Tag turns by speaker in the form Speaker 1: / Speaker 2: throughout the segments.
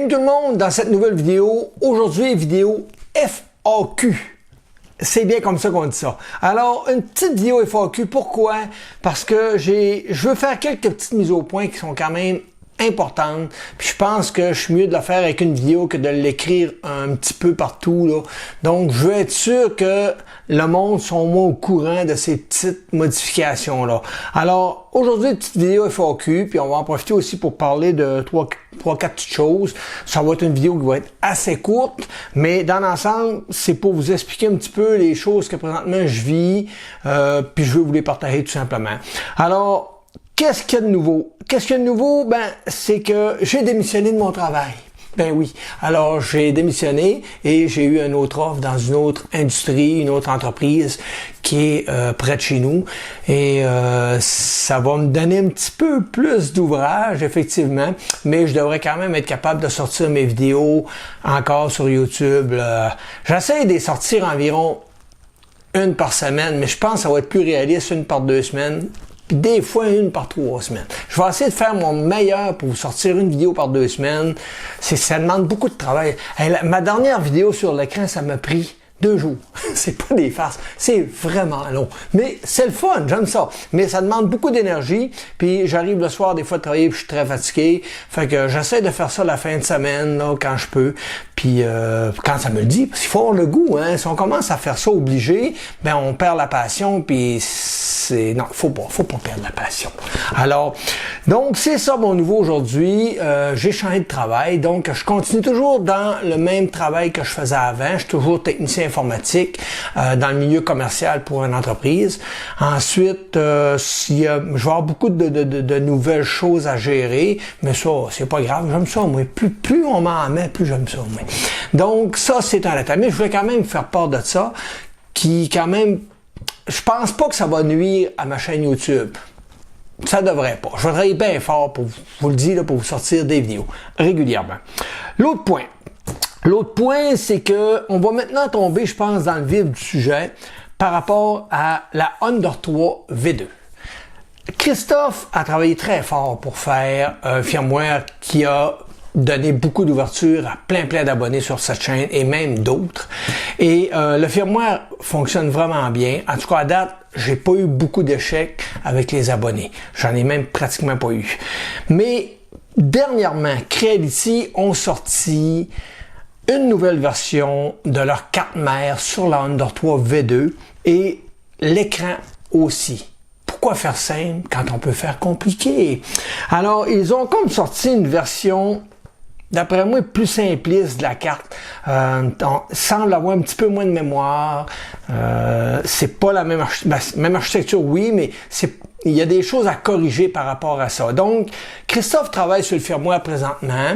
Speaker 1: Bienvenue tout le monde dans cette nouvelle vidéo. Aujourd'hui, vidéo FAQ. C'est bien comme ça qu'on dit ça. Alors, une petite vidéo FAQ. Pourquoi? Parce que je veux faire quelques petites mises au point qui sont quand même importante. Puis je pense que je suis mieux de la faire avec une vidéo que de l'écrire un petit peu partout, là. Donc, je veux être sûr que le monde soit au moins au courant de ces petites modifications-là. Alors, aujourd'hui, une petite vidéo FAQ, puis on va en profiter aussi pour parler de trois, quatre petites choses. Ça va être une vidéo qui va être assez courte, mais dans l'ensemble, c'est pour vous expliquer un petit peu les choses que présentement je vis, puis je veux vous les partager tout simplement. Alors, qu'est-ce qu'il y a de nouveau? Qu'est-ce qu'il y a de nouveau? Ben, c'est que j'ai démissionné de mon travail. Ben oui. Alors, j'ai démissionné et j'ai eu une autre offre dans une autre industrie, une autre entreprise qui est près de chez nous. Et ça va me donner un petit peu plus d'ouvrage, effectivement, mais je devrais quand même être capable de sortir mes vidéos encore sur YouTube. J'essaie de les sortir environ une par semaine, mais je pense que ça va être plus réaliste, une par 2 semaines. Puis des fois, une par 3 semaines. Je vais essayer de faire mon meilleur pour vous sortir une vidéo par 2 semaines. Ça demande beaucoup de travail. Ma dernière vidéo sur l'écran, ça m'a pris 2 jours. C'est pas des farces. C'est vraiment long. Mais c'est le fun, j'aime ça. Mais ça demande beaucoup d'énergie. Puis j'arrive le soir des fois de travailler puis je suis très fatigué. Fait que j'essaie de faire ça la fin de semaine, là, quand je peux. Puis quand ça me le dit, parce qu'il faut avoir le goût, hein. Si on commence à faire ça obligé, ben on perd la passion, puis non, faut pas perdre la passion. Alors, donc c'est ça mon nouveau aujourd'hui. J'ai changé de travail, donc je continue toujours dans le même travail que je faisais avant. Je suis toujours technicien informatique dans le milieu commercial pour une entreprise. Ensuite, je vais avoir beaucoup de nouvelles choses à gérer, mais ça, c'est pas grave, j'aime ça, moi. Plus on m'en met, plus j'aime ça, moi. Donc, ça, c'est un détail. Mais je voulais quand même faire part de ça, qui, quand même, je pense pas que ça va nuire à ma chaîne YouTube. Ça devrait pas. Je vais travailler bien fort pour vous le dire, là, pour vous sortir des vidéos régulièrement. L'autre point, c'est que on va maintenant tomber, je pense, dans le vif du sujet par rapport à la Under 3 V2. Christophe a travaillé très fort pour faire un firmware qui a donné beaucoup d'ouverture à plein d'abonnés sur cette chaîne et même d'autres. Et le firmware fonctionne vraiment bien. En tout cas, à date, j'ai pas eu beaucoup d'échecs avec les abonnés. J'en ai même pratiquement pas eu. Mais dernièrement, Creality ont sorti une nouvelle version de leur carte mère sur la Under 3 V2 et l'écran aussi. Pourquoi faire simple quand on peut faire compliqué? Alors, ils ont comme sorti une version, d'après moi, plus simpliste de la carte. Semble avoir un petit peu moins de mémoire. C'est pas la même architecture, oui, mais il y a des choses à corriger par rapport à ça. Donc, Christophe travaille sur le firmware présentement.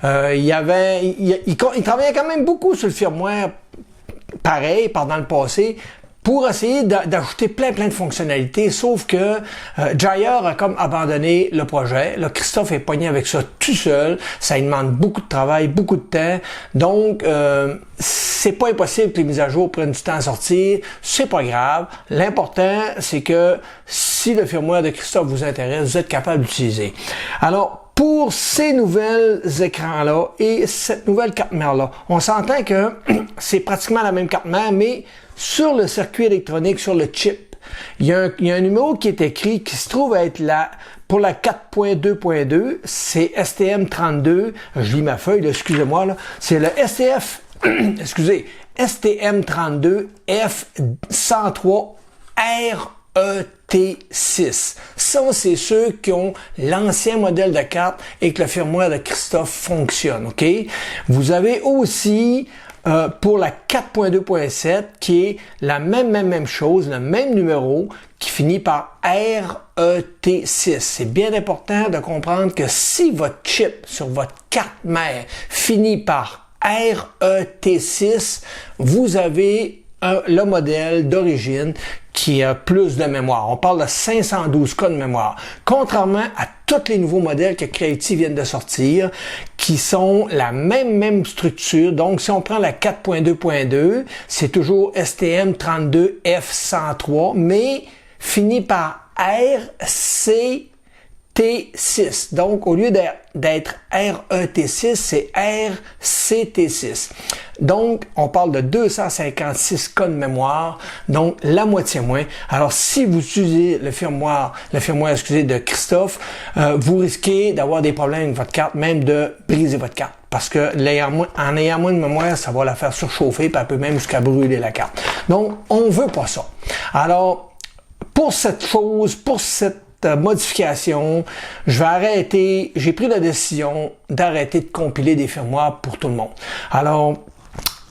Speaker 1: Il travaillait quand même beaucoup sur le firmware pareil pendant le passé pour essayer d'ajouter plein de fonctionnalités, sauf que Jair a comme abandonné le projet. Là, Christophe est pogné avec ça tout seul. Ça lui demande beaucoup de travail, beaucoup de temps. Donc, c'est pas impossible que les mises à jour prennent du temps à sortir. C'est pas grave. L'important, c'est que si le firmware de Christophe vous intéresse, vous êtes capable d'utiliser. Alors, pour ces nouvelles écrans-là et cette nouvelle carte mère-là, on s'entend que c'est pratiquement la même carte mère, mais sur le circuit électronique, sur le chip, il y a un numéro qui est écrit qui se trouve être là pour la 4.2.2, c'est STM32, je lis ma feuille, excusez-moi, là, c'est le STM32 F103 RET6. Ça, c'est ceux qui ont l'ancien modèle de carte et que le firmware de Christophe fonctionne, OK? Vous avez aussi pour la 4.2.7 qui est la même chose, le même numéro qui finit par RET6. C'est bien important de comprendre que si votre chip sur votre carte mère finit par RET6, vous avez le modèle d'origine qui a plus de mémoire. On parle de 512 cas de mémoire. Contrairement à tous les nouveaux modèles que Creality viennent de sortir, qui sont la même structure. Donc, si on prend la 4.2.2, c'est toujours STM32F103, mais fini par RCT6. T6. Donc, au lieu d'être RET6, c'est RCT6. Donc, on parle de 256 cas de mémoire, donc la moitié moins. Alors, si vous utilisez le firmware de Christophe, vous risquez d'avoir des problèmes avec votre carte, même de briser votre carte. Parce que en ayant moins de mémoire, ça va la faire surchauffer, puis elle peut même jusqu'à brûler la carte. Donc, on veut pas ça. Alors, pour cette modification, j'ai pris la décision d'arrêter de compiler des firmwares pour tout le monde. Alors,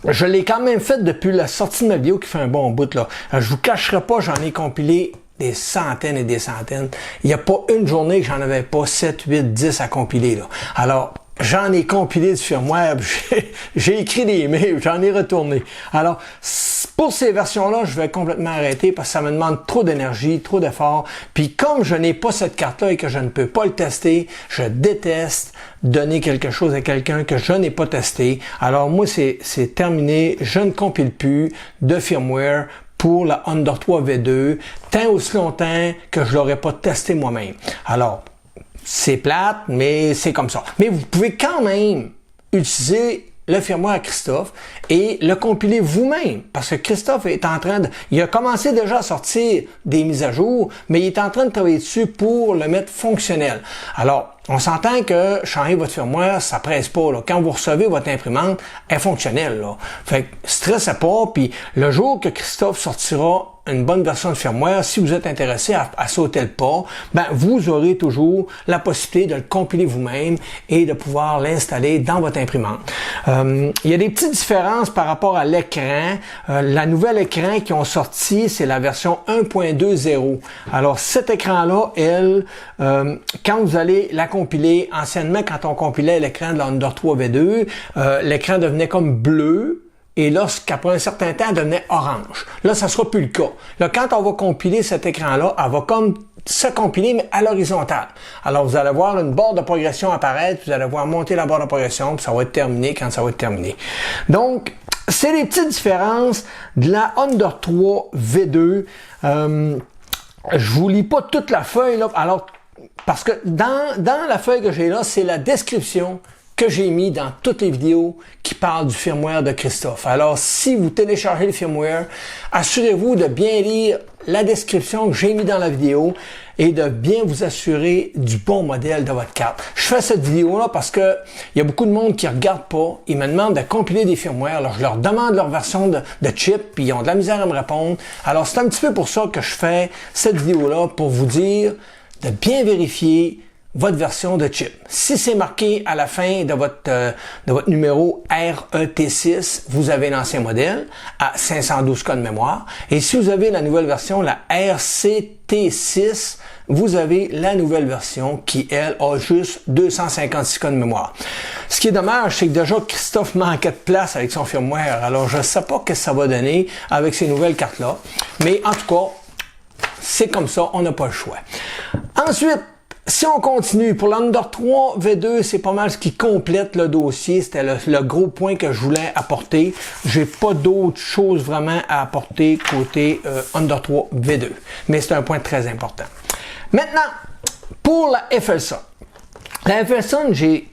Speaker 1: je l'ai quand même fait depuis la sortie de ma vidéo qui fait un bon bout là. Je vous cacherai pas, j'en ai compilé des centaines et des centaines. Il n'y a pas une journée que j'en avais pas 7, 8, 10 à compiler là. Alors, j'en ai compilé du firmware, j'ai écrit des mails, j'en ai retourné. Alors, pour ces versions-là, je vais complètement arrêter parce que ça me demande trop d'énergie, trop d'efforts. Puis comme je n'ai pas cette carte-là et que je ne peux pas le tester, je déteste donner quelque chose à quelqu'un que je n'ai pas testé. Alors moi, c'est terminé. Je ne compile plus de firmware pour la Under 3 V2 tant aussi longtemps que je l'aurais pas testé moi-même. Alors, c'est plate, mais c'est comme ça. Mais vous pouvez quand même utiliser le firmware à Christophe et le compiler vous-même. Parce que Christophe est en train de... Il a commencé déjà à sortir des mises à jour, mais il est en train de travailler dessus pour le mettre fonctionnel. Alors, on s'entend que changer votre firmware, ça presse pas. Là. Quand vous recevez votre imprimante, elle est fonctionnelle. Là. Fait que stressez pas, puis le jour que Christophe sortira une bonne version de firmware, si vous êtes intéressé à sauter le pas, ben vous aurez toujours la possibilité de le compiler vous-même et de pouvoir l'installer dans votre imprimante. Il y a des petites différences par rapport à l'écran. La nouvelle écran qui ont sorti, c'est la version 1.2.0. Alors cet écran-là, quand vous allez la compiler, anciennement quand on compilait l'écran de la Under 3 V2, l'écran devenait comme bleu. Et lorsqu'après un certain temps, elle devenait orange. Là, ça sera plus le cas. Là, quand on va compiler cet écran-là, elle va comme se compiler, mais à l'horizontale. Alors, vous allez voir une barre de progression apparaître, vous allez voir monter la barre de progression, puis ça va être terminé quand ça va être terminé. Donc, c'est les petites différences de la Under 3 V2. Je vous lis pas toute la feuille, là. Alors, parce que dans la feuille que j'ai là, c'est la description que j'ai mis dans toutes les vidéos qui parlent du firmware de Christophe. Alors, si vous téléchargez le firmware, assurez-vous de bien lire la description que j'ai mis dans la vidéo et de bien vous assurer du bon modèle de votre carte. Je fais cette vidéo-là parce que il y a beaucoup de monde qui regarde pas. Ils me demandent de compiler des firmwares. Alors, je leur demande leur version de chip, puis ils ont de la misère à me répondre. Alors, c'est un petit peu pour ça que je fais cette vidéo-là, pour vous dire de bien vérifier votre version de chip. Si c'est marqué à la fin de votre numéro RET6, vous avez l'ancien modèle à 512 cas de mémoire. Et si vous avez la nouvelle version, la RCT6, vous avez la nouvelle version qui, elle, a juste 256 cas de mémoire. Ce qui est dommage, c'est que déjà Christophe manquait de place avec son firmware. Alors, je ne sais pas ce que ça va donner avec ces nouvelles cartes-là. Mais en tout cas, c'est comme ça, on n'a pas le choix. Ensuite, si on continue, pour l'Under 3 V2, c'est pas mal ce qui complète le dossier. C'était le gros point que je voulais apporter. J'ai pas d'autres choses vraiment à apporter côté Under 3 V2. Mais c'est un point très important. Maintenant, pour la FLSUN. La FLSUN, j'ai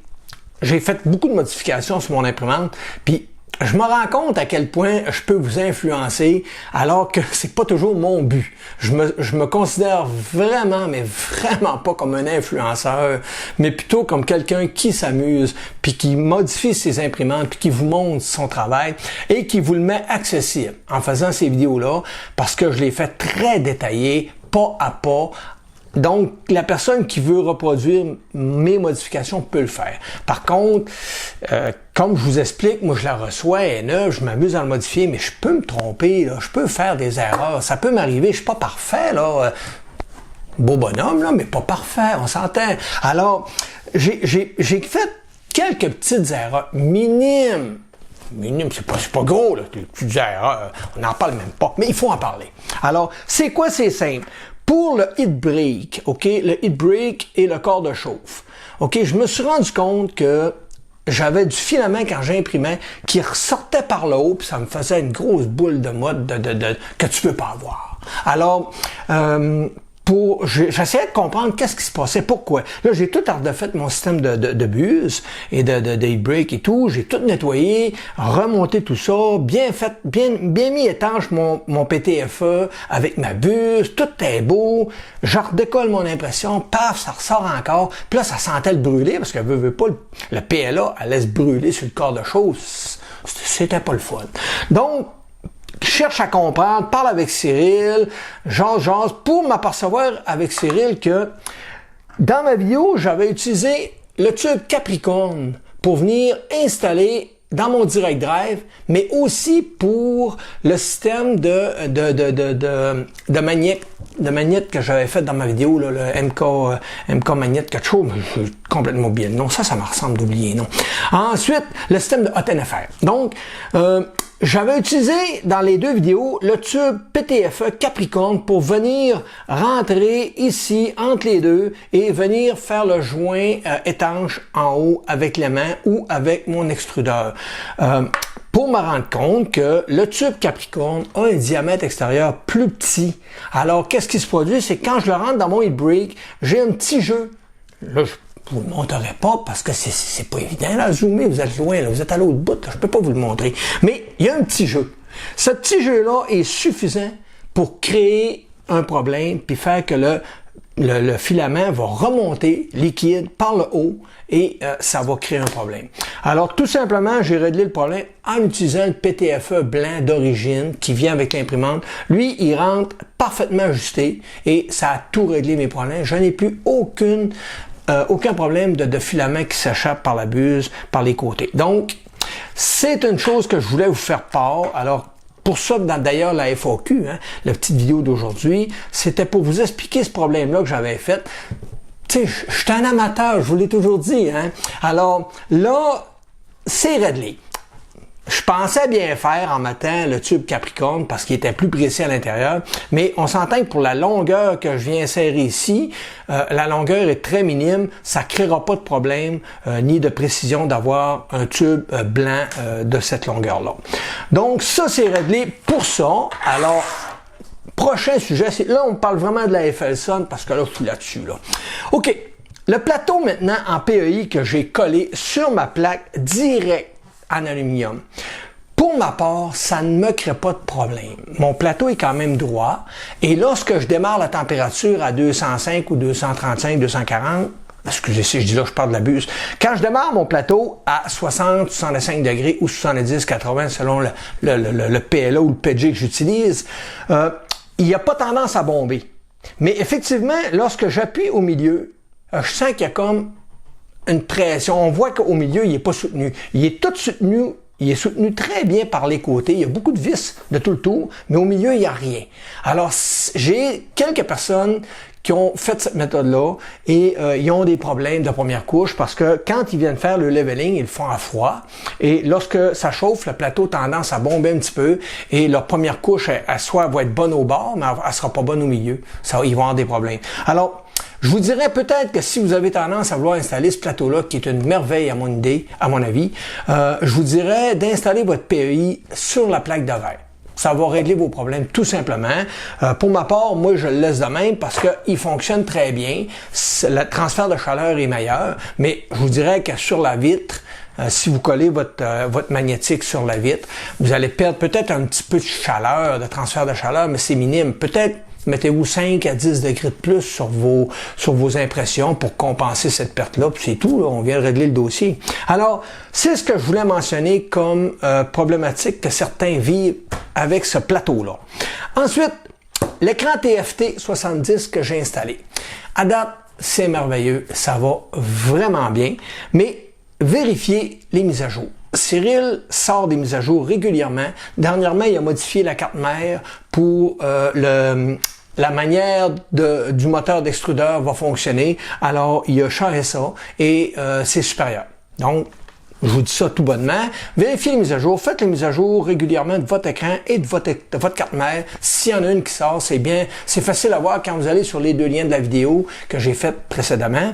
Speaker 1: fait beaucoup de modifications sur mon imprimante. Puis, je me rends compte à quel point je peux vous influencer alors que c'est pas toujours mon but. Je me considère vraiment, mais vraiment pas comme un influenceur, mais plutôt comme quelqu'un qui s'amuse, puis qui modifie ses imprimantes, puis qui vous montre son travail et qui vous le met accessible en faisant ces vidéos-là parce que je les fais très détaillées, pas à pas. Donc, la personne qui veut reproduire mes modifications peut le faire. Par contre, comme je vous explique, moi je la reçois, elle est neuve, je m'amuse à le modifier, mais je peux me tromper, là, je peux faire des erreurs, ça peut m'arriver, je suis pas parfait, là. Beau bonhomme, là, mais pas parfait, on s'entend. Alors, j'ai fait quelques petites erreurs minimes. Minime, c'est pas gros, là, des petites erreurs, on n'en parle même pas, mais il faut en parler. Alors, c'est quoi? C'est simple. Pour le heat break, OK, le heat break et le corps de chauffe, OK, je me suis rendu compte que j'avais du filament quand j'imprimais qui ressortait par le haut, puis ça me faisait une grosse boule de mode que tu peux pas avoir. Alors, j'essayais de comprendre qu'est-ce qui se passait, pourquoi. Là, j'ai tout refait mon système de buse et de break et tout. J'ai tout nettoyé, remonté tout ça, bien mis étanche mon PTFE avec ma buse. Tout est beau. Je redécolle mon impression. Paf, ça ressort encore. Puis là, ça sentait le brûler parce que veut pas le PLA, elle laisse brûler sur le corps de chose. C'était pas le fun. Donc, cherche à comprendre, parle avec Cyril, jase, pour m'apercevoir avec Cyril que dans ma vidéo, j'avais utilisé le tube Capricorn pour venir installer dans mon direct drive, mais aussi pour le système de magnète que j'avais fait dans ma vidéo, là, le MK Magnète quelque chose, mais je suis complètement bien. Non, ça me ressemble d'oublier, non. Ensuite, le système de HotNFR. Donc, j'avais utilisé dans les deux vidéos le tube PTFE Capricorn pour venir rentrer ici entre les deux et venir faire le joint étanche en haut avec les mains ou avec mon extrudeur. Pour me rendre compte que le tube Capricorn a un diamètre extérieur plus petit. Alors, qu'est-ce qui se produit? C'est que quand je le rentre dans mon heat break, j'ai un petit jeu. Là, je vous le montrerai pas parce que c'est pas évident. Là, zoomer, vous êtes loin, là, vous êtes à l'autre bout, là, je peux pas vous le montrer. Mais il y a un petit jeu. Ce petit jeu-là est suffisant pour créer un problème puis faire que le filament va remonter liquide par le haut et ça va créer un problème. Alors, tout simplement, j'ai réglé le problème en utilisant le PTFE blanc d'origine qui vient avec l'imprimante. Lui, il rentre parfaitement ajusté et ça a tout réglé mes problèmes. Je n'ai plus aucun problème de filament qui s'échappe par la buse, par les côtés. Donc, c'est une chose que je voulais vous faire part. Alors, pour ça, d'ailleurs, la FAQ, la petite vidéo d'aujourd'hui, c'était pour vous expliquer ce problème-là que j'avais fait. Tu sais, je suis un amateur, je vous l'ai toujours dit. Alors, là, c'est réglé. Je pensais bien faire en mettant le tube Capricorn parce qu'il était plus précis à l'intérieur, mais on s'entend que pour la longueur que je viens insérer ici, la longueur est très minime, ça ne créera pas de problème ni de précision d'avoir un tube blanc de cette longueur-là. Donc ça, c'est réglé pour ça. Alors, prochain sujet, là on parle vraiment de la FLSON parce que là, je suis là-dessus. OK, le plateau maintenant en PEI que j'ai collé sur ma plaque direct en aluminium. Pour ma part, ça ne me crée pas de problème. Mon plateau est quand même droit et lorsque je démarre la température à 205 ou 235, 240, excusez si je dis là, je parle de la buse. Quand je démarre mon plateau à 60, 65 degrés ou 70, 80 selon le PLA ou le PG que j'utilise, il n'y a pas tendance à bomber. Mais effectivement, lorsque j'appuie au milieu, je sens qu'il y a comme une pression. On voit qu'au milieu, il n'est pas soutenu. Il est tout soutenu. Il est soutenu très bien par les côtés. Il y a beaucoup de vis de tout le tour, mais au milieu, il n'y a rien. Alors, j'ai quelques personnes qui ont fait cette méthode-là et ils ont des problèmes de première couche parce que quand ils viennent faire le leveling, ils le font à froid et lorsque ça chauffe, le plateau a tendance à bomber un petit peu et leur première couche, elle soit va être bonne au bord, mais elle sera pas bonne au milieu. Ils vont avoir des problèmes. Alors, je vous dirais peut-être que si vous avez tendance à vouloir installer ce plateau-là, qui est une merveille à mon avis, je vous dirais d'installer votre PEI sur la plaque de verre. Ça va régler vos problèmes tout simplement. Pour ma part, moi, je le laisse de même parce qu'il fonctionne très bien. Le transfert de chaleur est meilleur, mais je vous dirais que sur la vitre, si vous collez votre magnétique sur la vitre, vous allez perdre peut-être un petit peu de chaleur, de transfert de chaleur, mais c'est minime. Peut-être mettez-vous 5 à 10 degrés de plus sur vos impressions pour compenser cette perte-là, puis c'est tout, là, on vient de régler le dossier. Alors, c'est ce que je voulais mentionner comme problématique que certains vivent avec ce plateau-là. Ensuite, l'écran TFT 70 que j'ai installé. À date, c'est merveilleux, ça va vraiment bien, mais vérifiez les mises à jour. Cyril sort des mises à jour régulièrement. Dernièrement, il a modifié la carte mère pour la manière du moteur d'extrudeur va fonctionner. Alors, il a changé ça et c'est supérieur. Donc, je vous dis ça tout bonnement. Vérifiez les mises à jour. Faites les mises à jour régulièrement de votre écran et de votre carte mère. S'il y en a une qui sort, c'est facile à voir quand vous allez sur les deux liens de la vidéo que j'ai faite précédemment.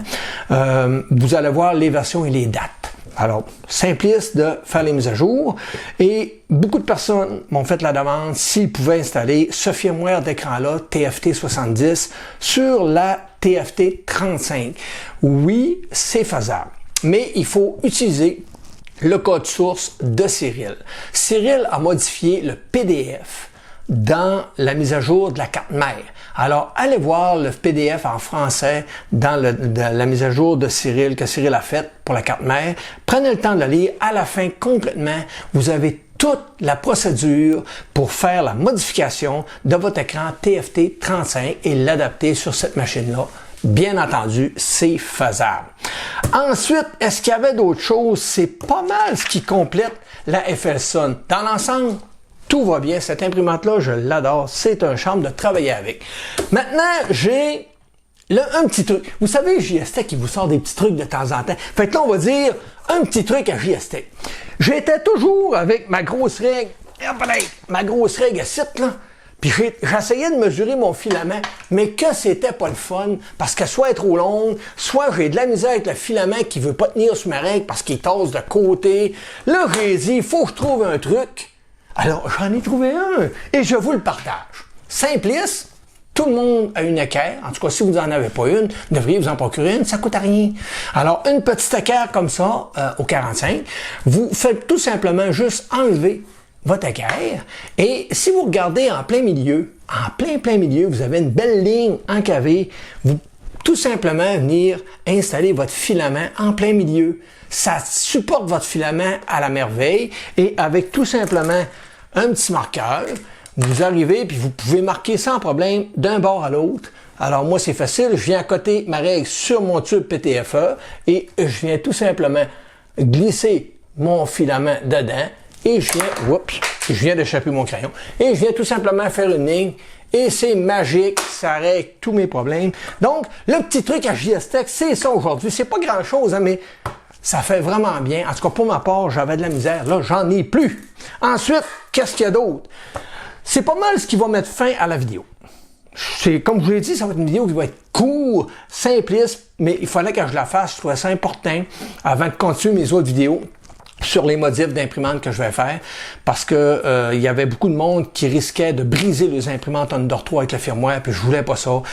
Speaker 1: Vous allez voir les versions et les dates. Alors, simpliste de faire les mises à jour. Et beaucoup de personnes m'ont fait la demande s'ils pouvaient installer ce firmware d'écran-là, TFT 70, sur la TFT 35. Oui, c'est faisable. Mais il faut utiliser le code source de Cyril. Cyril a modifié le PDF dans la mise à jour de la carte mère. Alors, allez voir le PDF en français dans la mise à jour de Cyril, que Cyril a faite pour la carte mère. Prenez le temps de la lire. À la fin, complètement, vous avez toute la procédure pour faire la modification de votre écran TFT 35 et l'adapter sur cette machine-là. Bien entendu, c'est faisable. Ensuite, est-ce qu'il y avait d'autres choses? C'est pas mal ce qui complète la FL-Sun. Dans l'ensemble, tout va bien. Cette imprimante-là, je l'adore. C'est un charme de travailler avec. Maintenant, j'ai un petit truc. Vous savez, JSTech, qui vous sort des petits trucs de temps en temps. Fait que là, on va dire un petit truc à JSTech. J'étais toujours avec ma grosse règle. Ma grosse règle à site, là. Puis j'essayais de mesurer mon filament, mais que c'était pas le fun, parce que soit elle est trop longue, soit j'ai de la misère avec le filament qui veut pas tenir sur ma règle parce qu'il tasse de côté. Là, j'ai dit, il faut que je trouve un truc. Alors, j'en ai trouvé un, et je vous le partage. Simpliste, tout le monde a une équerre. En tout cas, si vous n'en avez pas une, vous devriez vous en procurer une, ça coûte rien. Alors, une petite équerre comme ça, au 45, vous faites tout simplement juste enlever votre équerre, et si vous regardez en plein milieu, vous avez une belle ligne encavée, vous tout simplement venir installer votre filament en plein milieu. Ça supporte votre filament à la merveille, et avec tout simplement un petit marqueur, vous arrivez puis vous pouvez marquer sans problème d'un bord à l'autre. Alors moi c'est facile, je viens accoter ma règle sur mon tube PTFE et je viens tout simplement glisser mon filament dedans. Et je viens d'échapper mon crayon. Et je viens tout simplement faire une ligne. Et c'est magique, ça règle tous mes problèmes. Donc, le petit truc à JSTech, c'est ça aujourd'hui. C'est pas grand-chose, hein, mais ça fait vraiment bien. En tout cas, pour ma part, j'avais de la misère. Là, j'en ai plus. Ensuite, qu'est-ce qu'il y a d'autre? C'est pas mal ce qui va mettre fin à la vidéo. C'est, comme je vous l'ai dit, ça va être une vidéo qui va être courte, simpliste, mais il fallait que je la fasse. Je trouvais ça important avant de continuer mes autres vidéos sur les modifs d'imprimantes que je vais faire, parce que il y avait beaucoup de monde qui risquait de briser les imprimantes Under 3 avec le firmware, puis je voulais pas ça.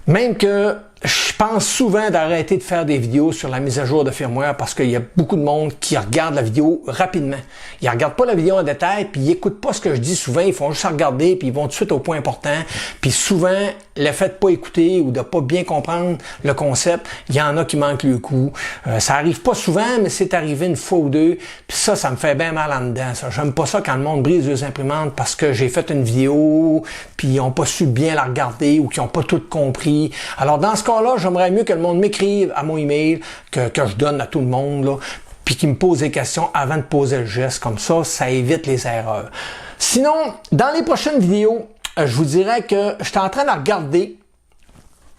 Speaker 1: Même que je pense souvent d'arrêter de faire des vidéos sur la mise à jour de firmware parce qu'il y a beaucoup de monde qui regarde la vidéo rapidement. Ils regardent pas la vidéo en détail, puis ils écoutent pas ce que je dis souvent, ils font juste regarder, puis ils vont tout de suite au point important. Puis souvent, le fait de pas écouter ou de pas bien comprendre le concept, il y en a qui manquent le coup. Ça arrive pas souvent, mais c'est arrivé une fois ou deux, puis ça me fait bien mal en dedans. Ça, j'aime pas ça quand le monde brise les imprimantes parce que j'ai fait une vidéo, puis ils ont pas su bien la regarder ou qu'ils ont pas tout compris. Alors dans ce cas-là, j'aimerais mieux que le monde m'écrive à mon email que je donne à tout le monde, là, puis qu'il me pose des questions avant de poser le geste. Comme ça évite les erreurs. Sinon, dans les prochaines vidéos, je vous dirais que je suis en train de regarder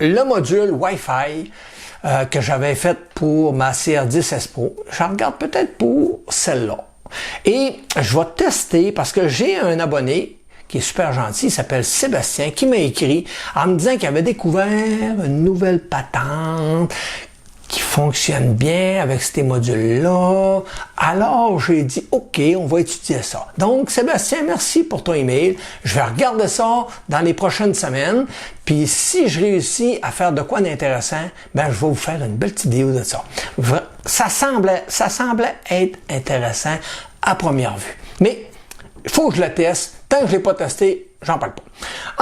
Speaker 1: le module Wi-Fi que j'avais fait pour ma CR10S Pro. Je regarde peut-être pour celle-là. Et je vais tester parce que j'ai un abonné qui est super gentil, il s'appelle Sébastien, qui m'a écrit en me disant qu'il avait découvert une nouvelle patente qui fonctionne bien avec ces modules-là. Alors, j'ai dit, OK, on va étudier ça. Donc, Sébastien, merci pour ton email. Je vais regarder ça dans les prochaines semaines. Puis, si je réussis à faire de quoi d'intéressant, ben, je vais vous faire une belle petite vidéo de ça. Ça semblait être intéressant à première vue. Mais, il faut que je le teste. Tant que je ne l'ai pas testé, j'en parle pas.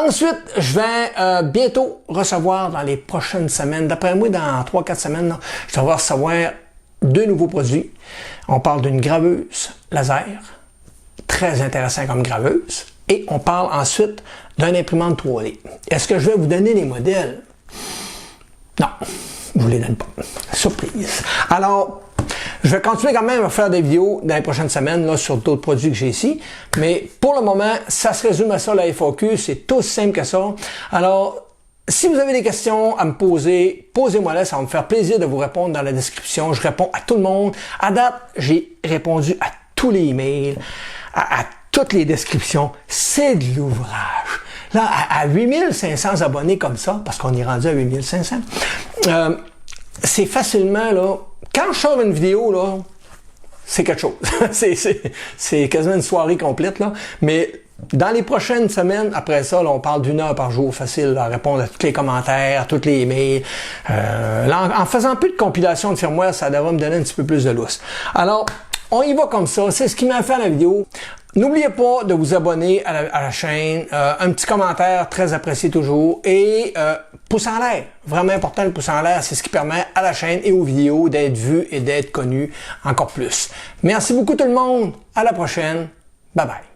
Speaker 1: Ensuite, je vais bientôt recevoir dans les prochaines semaines, d'après moi, dans 3-4 semaines, là, je vais recevoir 2 nouveaux produits. On parle d'une graveuse laser, très intéressant comme graveuse, et on parle ensuite d'un imprimante 3D. Est-ce que je vais vous donner les modèles? Non, je vous les donne pas. Surprise. Alors, je vais continuer quand même à faire des vidéos dans les prochaines semaines là, sur d'autres produits que j'ai ici. Mais pour le moment, ça se résume à ça, la FAQ. C'est aussi simple que ça. Alors, si vous avez des questions à me poser, posez-moi-les. Ça va me faire plaisir de vous répondre dans la description. Je réponds à tout le monde. À date, j'ai répondu à tous les emails, à toutes les descriptions. C'est de l'ouvrage. Là, à 8500 abonnés comme ça, parce qu'on est rendu à 8500, c'est facilement, là, quand je sors une vidéo, là, c'est quelque chose. c'est quasiment une soirée complète, là. Mais dans les prochaines semaines, après ça, là, on parle d'1 heure par jour, facile à répondre à tous les commentaires, à tous les emails. Là, en faisant un peu de compilation de firmware, ça devrait me donner un petit peu plus de lousse. Alors, on y va comme ça. C'est ce qui m'a fait la vidéo. N'oubliez pas de vous abonner à la chaîne. Un petit commentaire, très apprécié toujours. Et pouce en l'air. Vraiment important, le pouce en l'air. C'est ce qui permet à la chaîne et aux vidéos d'être vues et d'être connues encore plus. Merci beaucoup tout le monde. À la prochaine. Bye bye.